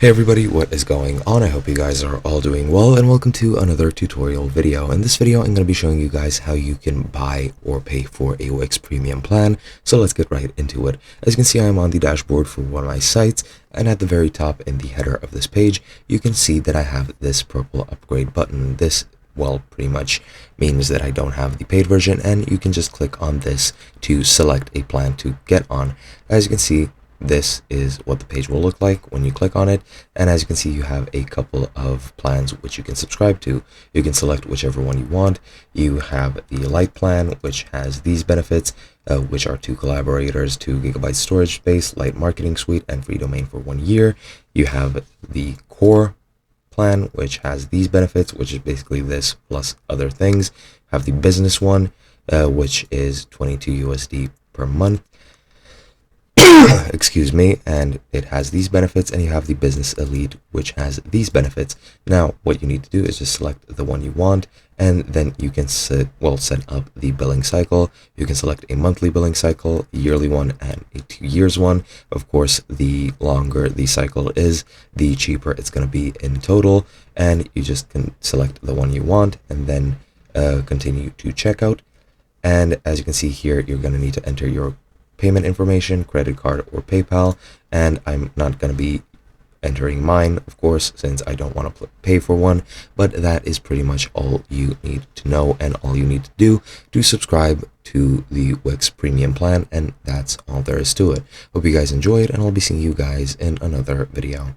Hey everybody, what is going on? I hope you guys are all doing well, and welcome to another tutorial video. In this video, I'm going to be showing you guys how you can buy or pay for a Wix premium plan. So let's get right into it. As you can see, I'm on the dashboard for one of my sites, and at the very top in the header of this page, you can see that I have this purple upgrade button. This pretty much means that I don't have the paid version, and you can just click on this to select a plan to get on. As you can see, this is what the page will look like when you click on it, and as you can see, you have a couple of plans which you can subscribe to. You can select whichever one you want. You have the Lite plan, which has these benefits, which are 2 collaborators, 2 GB storage space, Lite marketing suite, and free domain for 1 year. You have the Core plan, which has these benefits, which is basically this plus other things. Have the business one, which is 22 USD per month. Excuse me, and it has these benefits, and you have the Business Elite, which has these benefits. Now what you need to do is just select the one you want, and then you can set up the billing cycle. You can select a monthly billing cycle, a yearly one, and a 2 years one. Of course, the longer the cycle is, the cheaper it's going to be in total, and you just can select the one you want and then continue to checkout. And as you can see here, you're going to need to enter your payment information, credit card or PayPal, and I'm not going to be entering mine, of course, since I don't want to pay for one. But that is pretty much all you need to know and all you need to do to subscribe to the Wix premium plan, and that's all there is to it. Hope you guys enjoyed, and I'll be seeing you guys in another video.